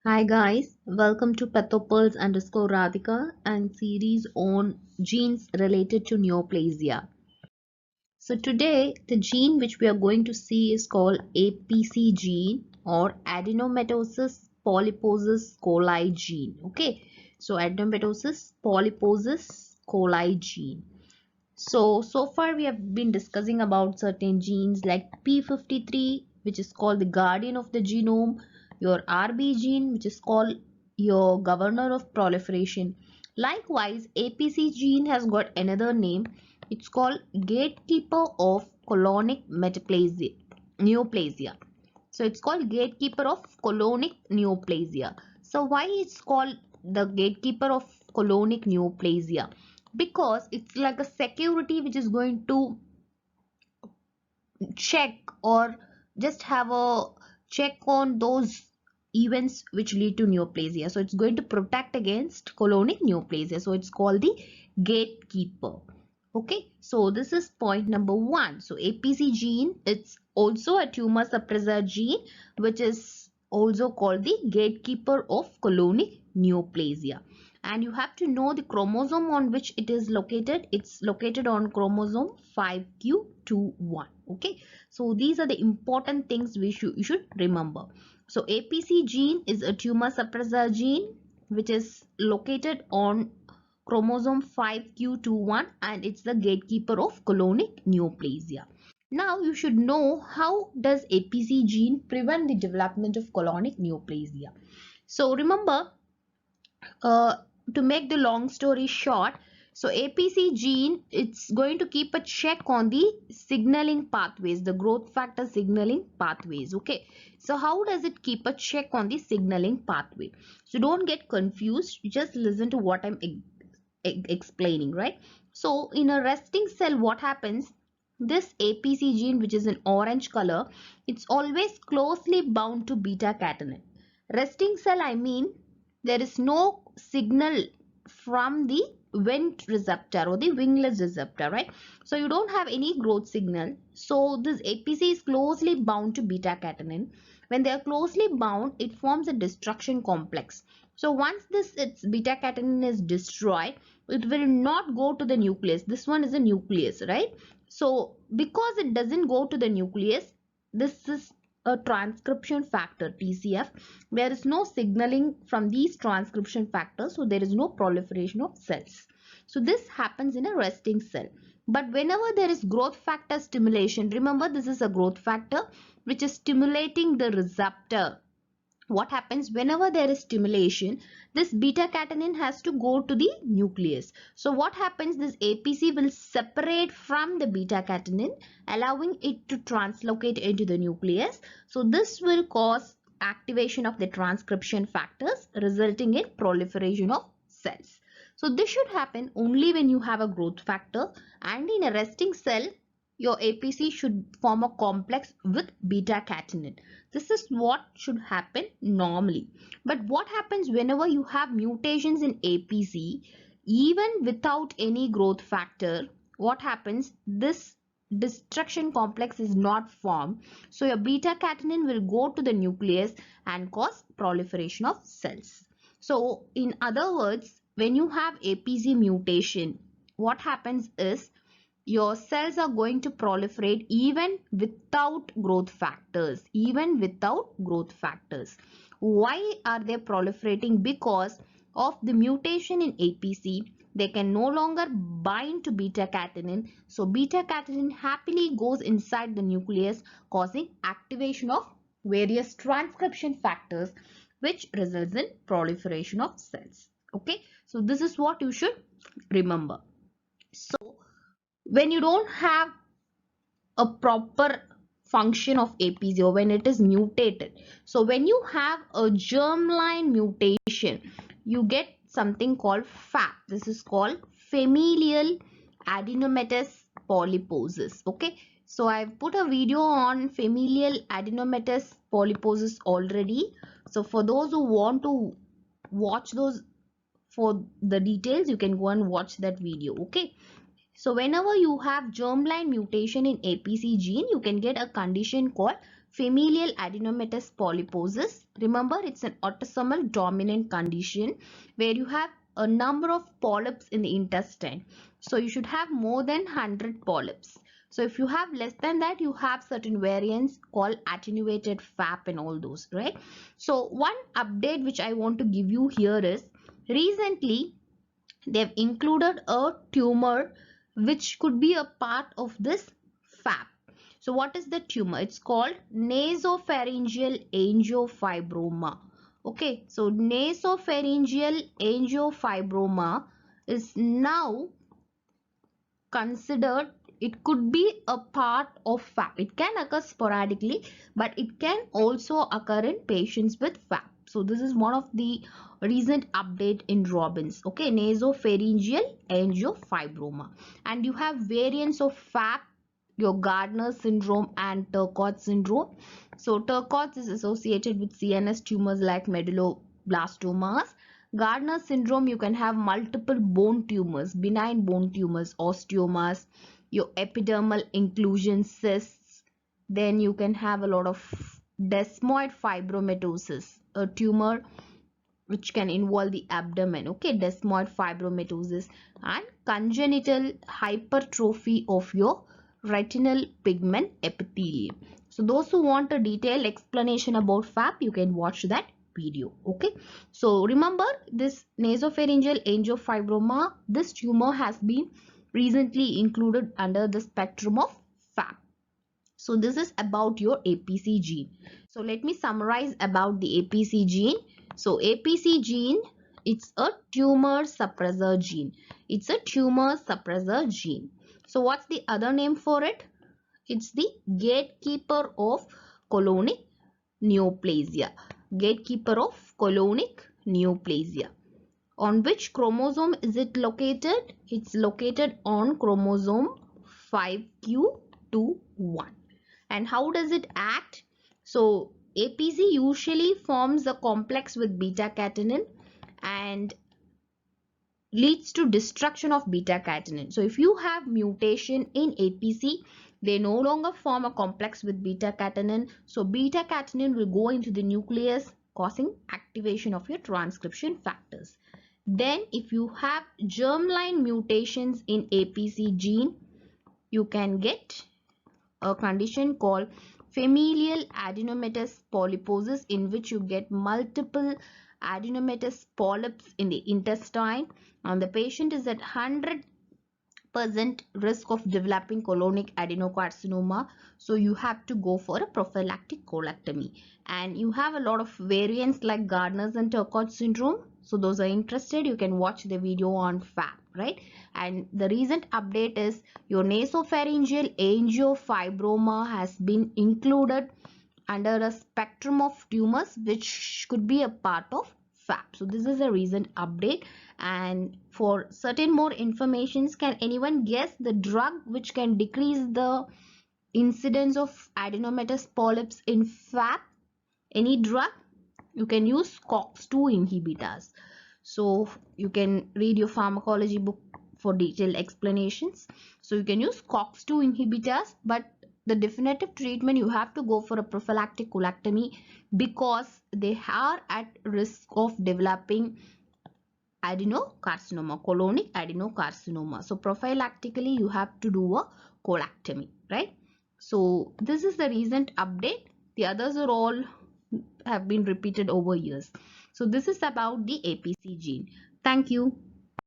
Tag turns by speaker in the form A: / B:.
A: Hi guys, welcome to Pathopulse_Radhika and series on genes related to neoplasia. So today the gene which we are going to see is called APC gene or adenomatosis polyposis coli gene. Okay, so adenomatosis polyposis coli gene. So far we have been discussing about certain genes like P53, which is called the guardian of the genome, your RB gene, which is called your governor of proliferation. Likewise, APC gene has got another name. It's called gatekeeper of colonic metaplasia, neoplasia. So it's called gatekeeper of colonic neoplasia. So why it's called the gatekeeper of colonic neoplasia? Because it's like a security which is going to check or just have a check on those events which lead to neoplasia. So it's going to protect against colonic neoplasia. So it's called the gatekeeper. Okay, so this is point number one. So APC gene, it's also a tumor suppressor gene which is also called the gatekeeper of colonic neoplasia. And you have to know the chromosome on which it is located. It's located on chromosome 5q21. Okay, so these are the important things you should remember. So APC gene is a tumor suppressor gene which is located on chromosome 5q21 and it's the gatekeeper of colonic neoplasia. Now you should know how does APC gene prevent the development of colonic neoplasia. So remember, uh, to make the long story short, so APC gene, it's going to keep a check on the signaling pathways, the growth factor signaling pathways. Okay, so how does it keep a check on the signaling pathway? So don't get confused, just listen to what I'm explaining, right? So in a resting cell, what happens? This APC gene, which is in orange color, it's always closely bound to beta catenin. Resting cell, I mean, there is no signal from the Wnt receptor or the wingless receptor, right? So you don't have any growth signal. So this APC is closely bound to beta catenin. When they are closely bound, it forms a destruction complex. So once this its beta catenin is destroyed, it will not go to the nucleus. This one is a nucleus, right? So because it doesn't go to the nucleus, this is a transcription factor TCF. There is no signaling from these transcription factors, so there is no proliferation of cells. So this happens in a resting cell. But whenever there is growth factor stimulation, remember this is a growth factor which is stimulating the receptor. What happens whenever there is stimulation, this beta catenin has to go to the nucleus. So what happens, this APC will separate from the beta catenin, allowing it to translocate into the nucleus. So this will cause activation of the transcription factors, resulting in proliferation of cells. So this should happen only when you have a growth factor, and in a resting cell your APC should form a complex with beta catenin. This is what should happen normally. But what happens whenever you have mutations in APC, even without any growth factor? What happens? This destruction complex is not formed. So your beta catenin will go to the nucleus and cause proliferation of cells. So in other words, when you have APC mutation, what happens is your cells are going to proliferate even without growth factors. Why are they proliferating? Because of the mutation in APC, they can no longer bind to beta catenin. So beta catenin happily goes inside the nucleus, causing activation of various transcription factors, which results in proliferation of cells. Okay, so this is what you should remember. So when you don't have a proper function of APC, or when it is mutated, so when you have a germline mutation, you get something called FAP. This is called familial adenomatous polyposis. Okay, so I've put a video on familial adenomatous polyposis already. So for those who want to watch those for the details, you can go and watch that video. Okay, so whenever you have germline mutation in APC gene, you can get a condition called familial adenomatous polyposis. Remember, it's an autosomal dominant condition where you have a number of polyps in the intestine. So you should have more than 100 polyps. So if you have less than that, you have certain variants called attenuated FAP and all those, right? So one update which I want to give you here is recently they've included a tumor which could be a part of this FAP. So what is the tumor? It's called nasopharyngeal angiofibroma. Okay, so nasopharyngeal angiofibroma is now considered, it could be a part of FAP. It can occur sporadically, but it can also occur in patients with FAP. So this is one of the recent update in Robbins. Okay, nasopharyngeal angiofibroma. And you have variants of FAP, your Gardner syndrome and Turcot syndrome. So Turcot is associated with CNS tumors like medulloblastomas. Gardner syndrome, you can have multiple bone tumors, benign bone tumors, osteomas, your epidermal inclusion cysts. Then you can have a lot of desmoid fibromatosis, a tumor which can involve the abdomen. Okay, desmoid fibromatosis and congenital hypertrophy of your retinal pigment epithelium. So those who want a detailed explanation about FAP, you can watch that video. Okay, so remember this nasopharyngeal angiofibroma, this tumor has been recently included under the spectrum of FAP. So this is about your APC gene. So let me summarize about the APC gene. So APC gene, it's a tumor suppressor gene. It's a tumor suppressor gene. So what's the other name for it? It's the gatekeeper of colonic neoplasia. Gatekeeper of colonic neoplasia. On which chromosome is it located? It's located on chromosome 5q21. And how does it act? So APC usually forms a complex with beta-catenin and leads to destruction of beta-catenin. So if you have mutation in APC, they no longer form a complex with beta-catenin. So beta-catenin will go into the nucleus, causing activation of your transcription factors. Then if you have germline mutations in APC gene, you can get a condition called familial adenomatous polyposis, in which you get multiple adenomatous polyps in the intestine, and the patient is at 100% risk of developing colonic adenocarcinoma. So you have to go for a prophylactic colectomy. And you have a lot of variants like Gardner's and Turcot syndrome. So those are interested, you can watch the video on FAP, right? And the recent update is your nasopharyngeal angiofibroma has been included under a spectrum of tumors which could be a part of FAP. So this is a recent update. And for certain more informations, can anyone guess the drug which can decrease the incidence of adenomatous polyps in FAP? Any drug? You can use COX-2 inhibitors. So you can read your pharmacology book for detailed explanations. So you can use COX-2 inhibitors, but the definitive treatment, you have to go for a prophylactic colectomy because they are at risk of developing adenocarcinoma, colonic adenocarcinoma. So prophylactically you have to do a colectomy, right? So this is the recent update. The others are all have been repeated over years. So this is about the APC gene. Thank you.